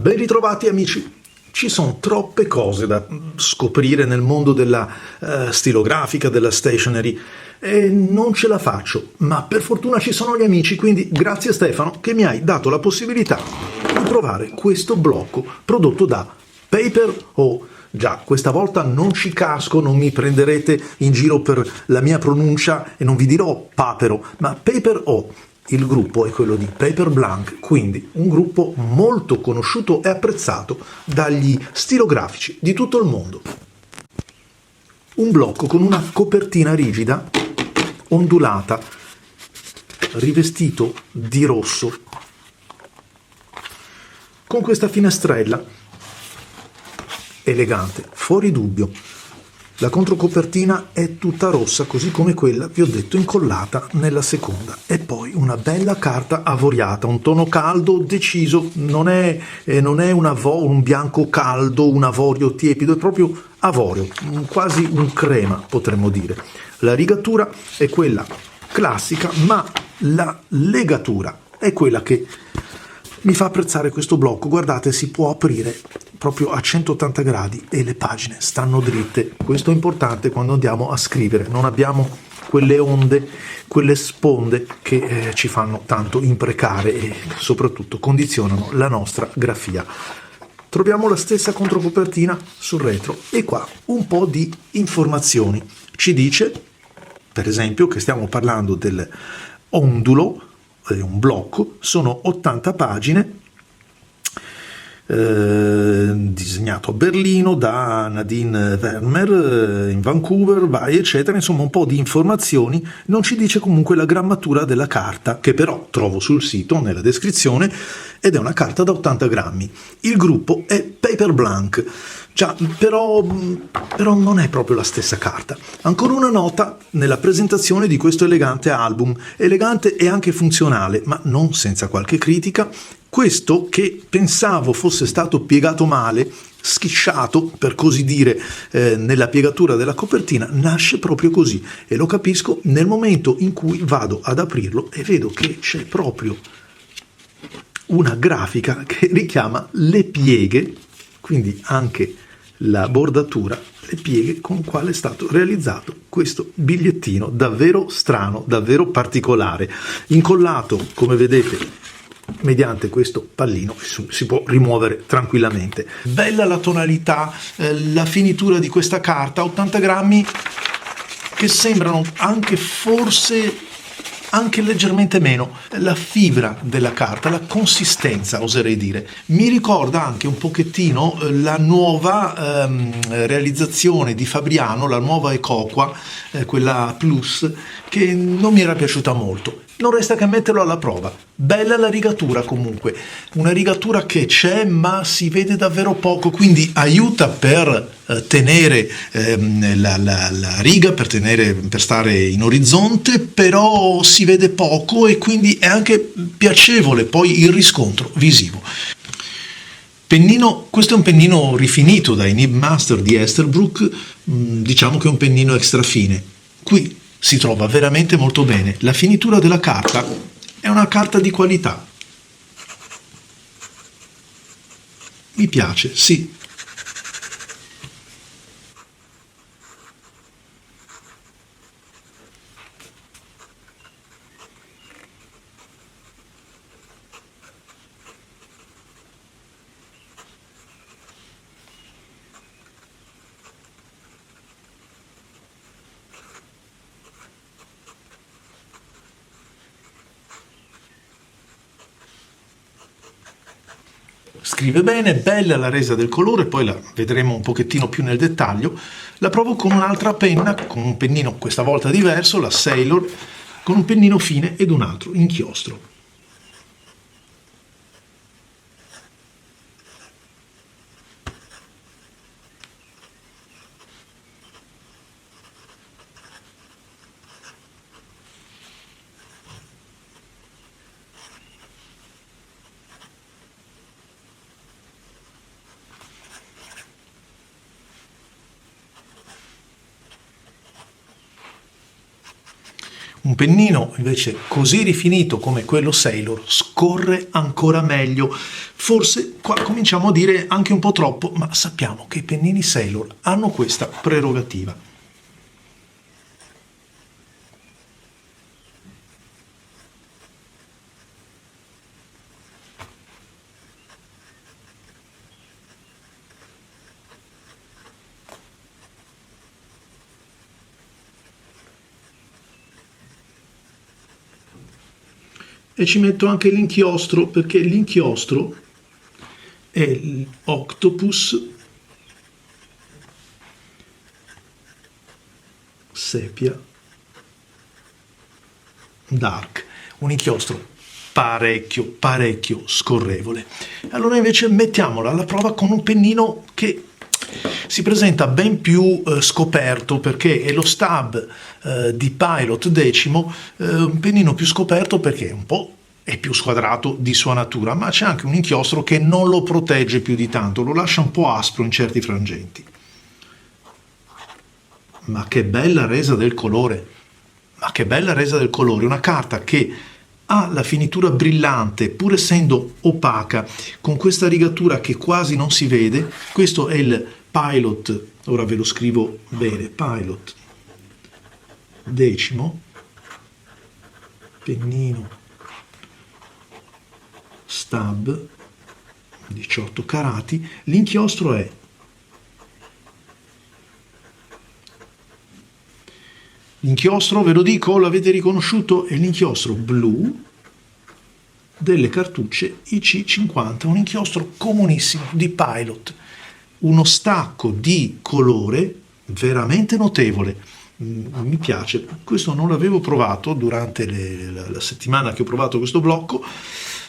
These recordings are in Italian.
Ben ritrovati amici, ci sono troppe cose da scoprire nel mondo della stilografica, della stationery e non ce la faccio, ma per fortuna ci sono gli amici, quindi grazie Stefano che mi hai dato la possibilità di provare questo blocco prodotto da Paper O. Già, questa volta non ci casco, non mi prenderete in giro per la mia pronuncia e non vi dirò papero, ma Paper O. Il gruppo è quello di Paper Blank, quindi un gruppo molto conosciuto e apprezzato dagli stilografici di tutto il mondo. Un blocco con una copertina rigida, ondulata, rivestito di rosso, con questa finestrella, elegante, fuori dubbio. La controcopertina è tutta rossa, così come quella, vi ho detto, incollata nella seconda. E poi una bella carta avoriata, un tono caldo deciso, non è un bianco caldo, un avorio tiepido, è proprio avorio, quasi un crema potremmo dire. La rigatura è quella classica, ma la legatura è quella che mi fa apprezzare questo blocco. Guardate, si può aprire proprio a 180 gradi e le pagine stanno dritte. Questo è importante quando andiamo a scrivere, non abbiamo quelle onde, quelle sponde che ci fanno tanto imprecare e soprattutto condizionano la nostra grafia. Troviamo la stessa controcopertina sul retro e qua un po' di informazioni. Ci dice, per esempio, che stiamo parlando del ondulo, un blocco, sono 80 pagine, disegnato a Berlino da Nadine Vermeer, in Vancouver, vai eccetera, insomma un po' di informazioni. Non ci dice comunque la grammatura della carta, che però trovo sul sito nella descrizione, ed è una carta da 80 grammi. Il gruppo è Paper Blank. Già, però non è proprio la stessa carta. Ancora una nota nella presentazione di questo elegante album, elegante e anche funzionale, ma non senza qualche critica. Questo, che pensavo fosse stato piegato male, schisciato per così dire nella piegatura della copertina, nasce proprio così, e lo capisco nel momento in cui vado ad aprirlo e vedo che c'è proprio una grafica che richiama le pieghe, quindi anche la bordatura, le pieghe con quale è stato realizzato questo bigliettino davvero strano, davvero particolare, incollato, come vedete, mediante questo pallino si può rimuovere tranquillamente. Bella la tonalità, la finitura di questa carta, 80 grammi che sembrano anche forse anche leggermente meno. La fibra della carta, la consistenza oserei dire, mi ricorda anche un pochettino la nuova realizzazione di Fabriano, la nuova Ecoqua, quella Plus, che non mi era piaciuta molto. Non resta che metterlo alla prova. Bella la rigatura comunque, una rigatura che c'è ma si vede davvero poco, quindi aiuta per tenere la riga, per stare in orizzonte, però si vede poco e quindi è anche piacevole poi il riscontro visivo. Pennino, questo è un pennino rifinito dai Nib Master di Esterbrook, diciamo che è un pennino extra fine. Qui si trova veramente molto bene. La finitura della carta è una carta di qualità. Mi piace, sì. Scrive bene, bella la resa del colore, poi la vedremo un pochettino più nel dettaglio. La provo con un'altra penna, con un pennino questa volta diverso, la Sailor, con un pennino fine ed un altro inchiostro. Un pennino invece così rifinito come quello Sailor scorre ancora meglio, forse qua cominciamo a dire anche un po' troppo, ma sappiamo che i pennini Sailor hanno questa prerogativa. E ci metto anche l'inchiostro, perché l'inchiostro è l'Octopus Sepia Dark, un inchiostro parecchio scorrevole. Allora invece mettiamola alla prova con un pennino che si presenta ben più scoperto, perché è lo Stab di Pilot 10, un pennino più scoperto perché un po' è più squadrato di sua natura, ma c'è anche un inchiostro che non lo protegge più di tanto, lo lascia un po' aspro in certi frangenti. Ma che bella resa del colore! Ma che bella resa del colore! Una carta che ha la finitura brillante, pur essendo opaca, con questa rigatura che quasi non si vede. Questo è il Pilot, ora ve lo scrivo bene, Pilot 10, pennino Stab 18 carati. L'inchiostro è l'inchiostro, ve lo dico, l'avete riconosciuto, è l'inchiostro blu delle cartucce IC50, un inchiostro comunissimo di Pilot, uno stacco di colore veramente notevole. Mi piace, questo non l'avevo provato durante la settimana che ho provato questo blocco,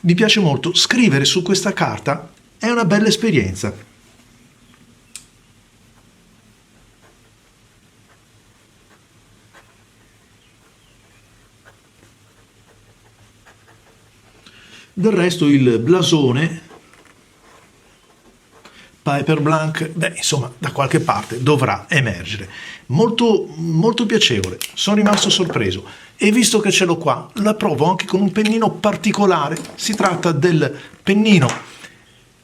mi piace molto. Scrivere su questa carta è una bella esperienza. Del resto il blasone Piper Blanc, insomma, da qualche parte dovrà emergere. Molto piacevole, sono rimasto sorpreso. E visto che ce l'ho qua, la provo anche con un pennino particolare. Si tratta del pennino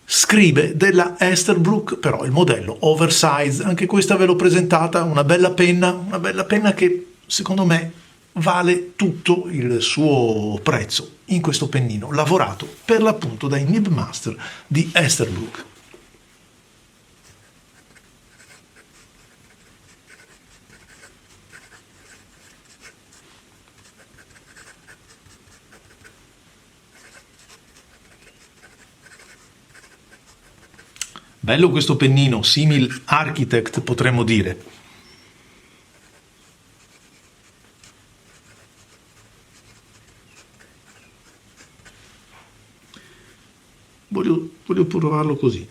Scribe della Esterbrook, però il modello oversize. Anche questa ve l'ho presentata, una bella penna che secondo me vale tutto il suo prezzo in questo pennino, lavorato per l'appunto dai Nib Master di Esterbrook. Bello questo pennino, simil Architect potremmo dire. Voglio provarlo così.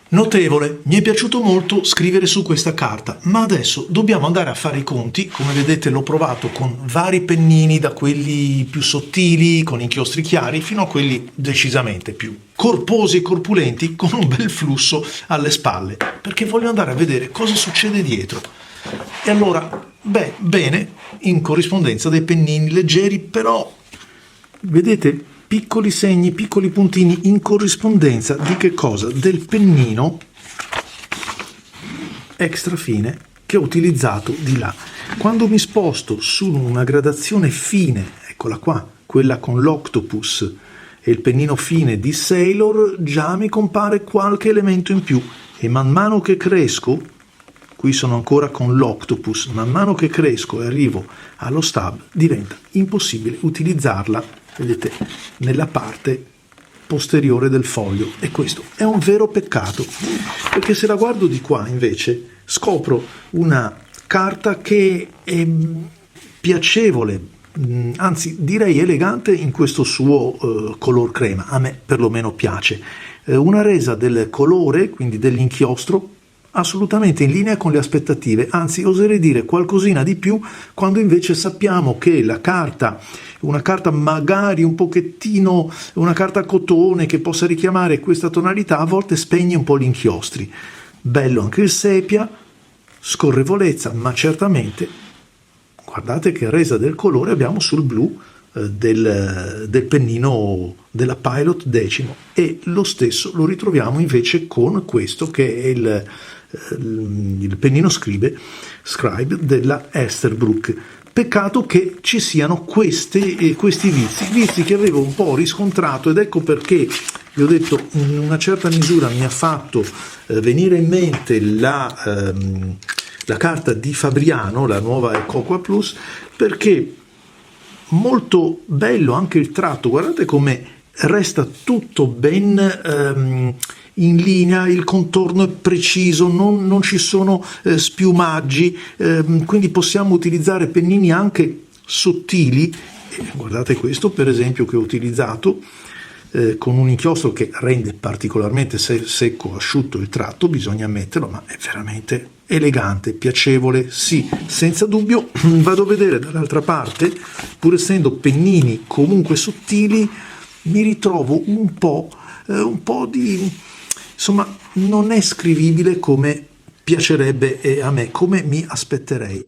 Notevole, mi è piaciuto molto scrivere su questa carta, ma adesso dobbiamo andare a fare i conti. Come vedete l'ho provato con vari pennini, da quelli più sottili, con inchiostri chiari, fino a quelli decisamente più corposi e corpulenti, con un bel flusso alle spalle, perché voglio andare a vedere cosa succede dietro. E allora, bene, in corrispondenza dei pennini leggeri, però, vedete, piccoli segni, piccoli puntini in corrispondenza di che cosa? Del pennino extra fine che ho utilizzato di là. Quando mi sposto su una gradazione fine, eccola qua, quella con l'Octopus e il pennino fine di Sailor, già mi compare qualche elemento in più, e man mano che cresco, qui sono ancora con l'Octopus, man mano che cresco e arrivo allo Stab diventa impossibile utilizzarla, vedete, nella parte posteriore del foglio, e questo è un vero peccato, perché se la guardo di qua invece scopro una carta che è piacevole, anzi direi elegante in questo suo color crema. A me perlomeno piace, una resa del colore, quindi dell'inchiostro, assolutamente in linea con le aspettative, anzi oserei dire qualcosina di più quando invece sappiamo che la carta, una carta magari un pochettino, una carta cotone che possa richiamare questa tonalità, a volte spegne un po' gli inchiostri. Bello anche il sepia, scorrevolezza, ma certamente guardate che resa del colore abbiamo sul blu del pennino della Pilot 10, e lo stesso lo ritroviamo invece con questo che è il pennino Scribe della Esterbrook. Peccato che ci siano questi vizi che avevo un po' riscontrato, ed ecco perché vi ho detto in una certa misura mi ha fatto venire in mente la carta di Fabriano, la nuova Cocoa Plus, perché molto bello anche il tratto, guardate come resta tutto ben in linea, il contorno è preciso, non ci sono spiumaggi, quindi possiamo utilizzare pennini anche sottili. Guardate questo per esempio che ho utilizzato con un inchiostro che rende particolarmente secco, asciutto il tratto, bisogna ammetterlo, ma è veramente elegante, piacevole, sì, senza dubbio. Vado a vedere dall'altra parte, pur essendo pennini comunque sottili, mi ritrovo un po' di, insomma, non è scrivibile come piacerebbe a me, come mi aspetterei.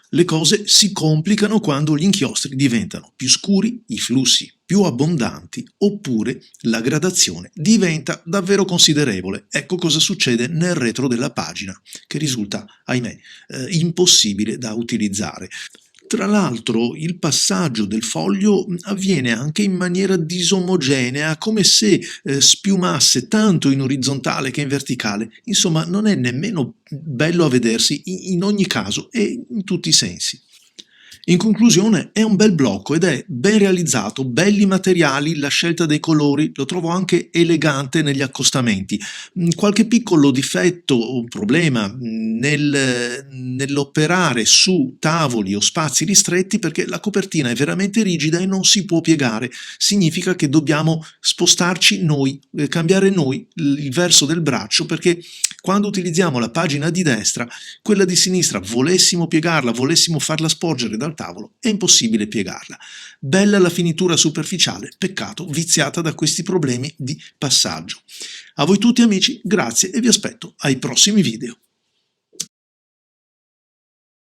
Le cose si complicano quando gli inchiostri diventano più scuri, i flussi più abbondanti, oppure la gradazione diventa davvero considerevole. Ecco cosa succede nel retro della pagina, che risulta, ahimè, impossibile da utilizzare. Tra l'altro il passaggio del foglio avviene anche in maniera disomogenea, come se spiumasse tanto in orizzontale che in verticale. Insomma, non è nemmeno bello a vedersi in ogni caso e in tutti i sensi. In conclusione, è un bel blocco ed è ben realizzato, belli materiali, la scelta dei colori, lo trovo anche elegante negli accostamenti. Qualche piccolo difetto o problema nell'operare su tavoli o spazi ristretti, perché la copertina è veramente rigida e non si può piegare. Significa che dobbiamo spostarci noi, cambiare noi il verso del braccio, perché quando utilizziamo la pagina di destra, quella di sinistra, volessimo piegarla, volessimo farla sporgere dal tavolo, è impossibile piegarla. Bella la finitura superficiale, peccato viziata da questi problemi di passaggio. A voi tutti amici, grazie e vi aspetto ai prossimi video.